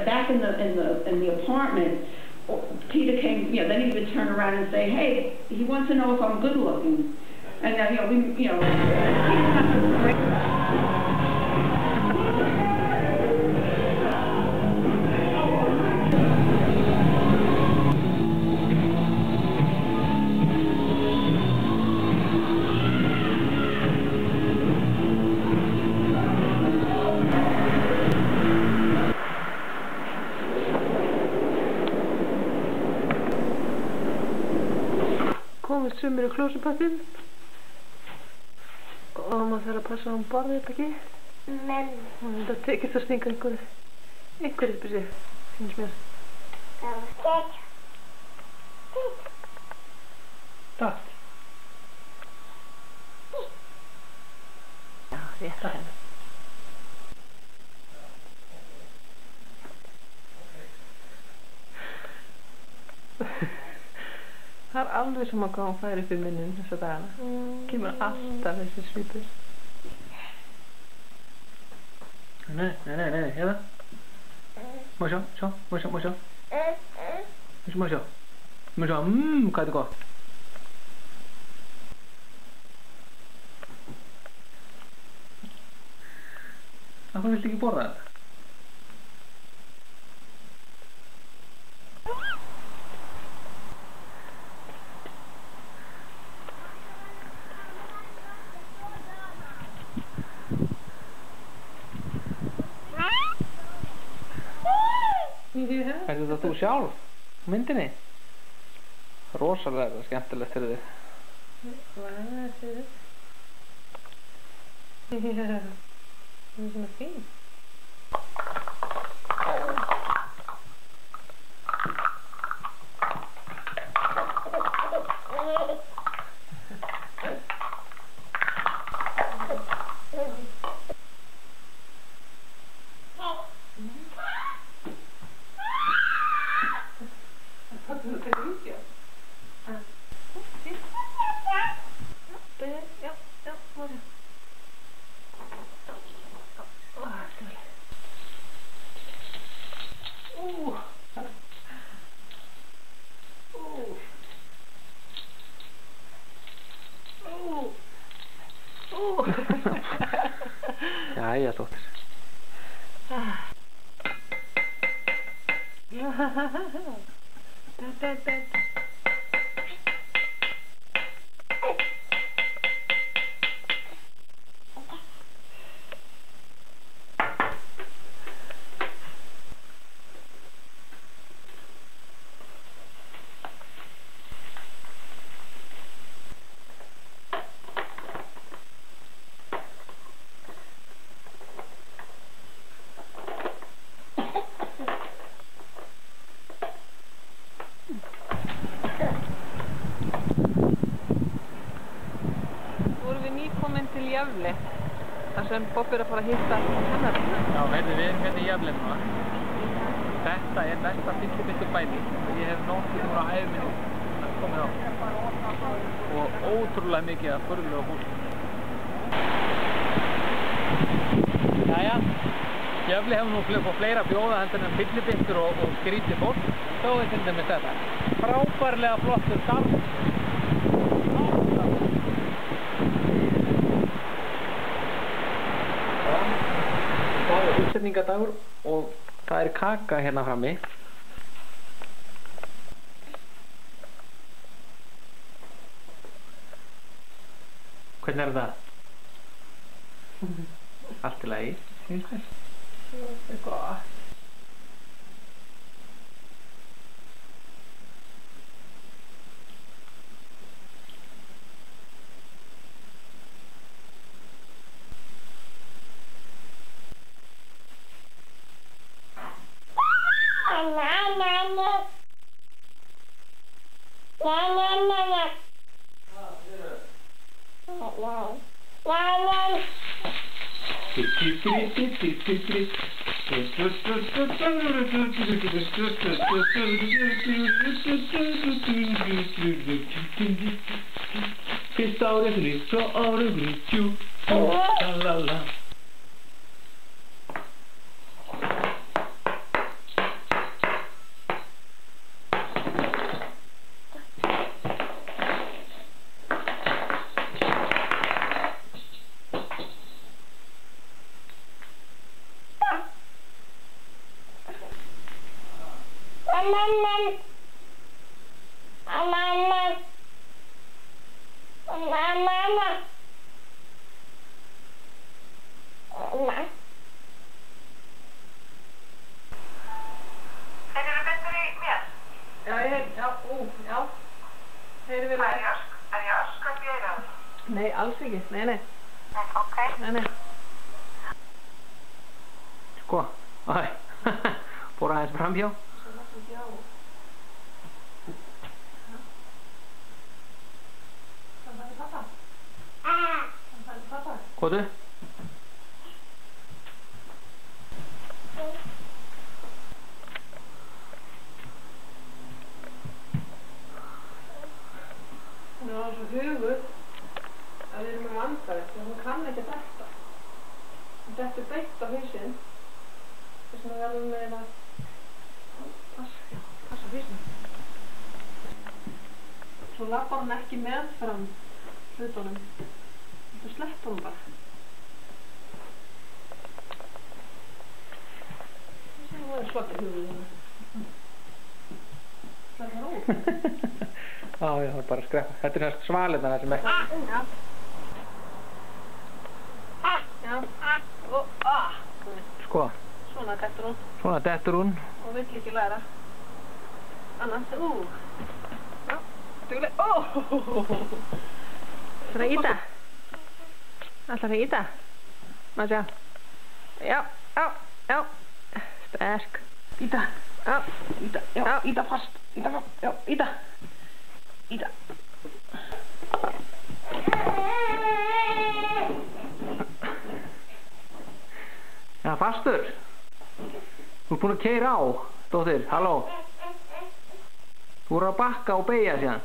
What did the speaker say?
Back in the apartment, Peter came. Then he would turn around and say, "Hey, he wants to know if I'm good looking." And then komið sumir í klósettpappinn og maður þarf að passa að hún borði þetta ekki. Men Það tekist að stinga einhverju upp í sig, finnst mér. Takk. Já, rétt að henni. Það alveg sem að hvað hún fær upp í minnum þessa dagana. Kemur alltaf þessi svipur. Nei, hérna. Má sjá. Má sjá. Hvað er þetta gott? Af hverju viltu ekki borða þetta? Er þetta þú sjálf? Myndinni? Rosalega skemmtilegt fyrir þig. Hvað sér þetta? Það er svona fín. Jæja, dóttir. Gävle. Þar sem Bob að fara að hitta hennar. Já, við erum hérna í Gävle núna. Þetta mesta fyllibittu bæli og ég hef nokkuð núna á ævi minni komið á. Og ótrúlega mikið af furðulegu fólki. Jæja, Gävle hefur nú fóð fleira bjóða heldur en fyllibittur og skrítið fólk. Þá til dæmis þetta. Frábærlega flottur garð. Það er uppsetningadagur og það er kaka hérna frammi. Hvernig er það? Allt í lagi, finnst þér? Það er gott. Fyrsta árið þrjú, svo árið þrjú, la la. Heyri vel. Er ég öskrandi í eyrað? Nei, alls ekki. Nei. Nei, ok. Nei. Sko, fór aðeins framhjá. Kvotu? Hún var svo huguð að við erum með vandræði því hún kann ekki að detta. Hún dettur beint á hausinn. Þess vegna verðum við að passa hausinn. Svo lappar hún ekki meðfram hlutunum. Þú sleppur hún bara. Hún er svakið huguð hérna. Það er út. Já, það er bara að skreppa. Þetta er næst svalirnar það sem ekki. Já. Sko. Svona dettur hún. Svona dettur hún. Og vill ekki læra. Annars, Já, dugleg. Ætlar að íta? Ætlar að íta? Má sjá. Já. Sterk. Íta. Já. Íta. Já. Íta fast. Íta fast. Já. Íta. Íta. Já, fastur. Þú ert búin að keyra á, dóttir. Halló. Þú voru að bakka og beygja síðan.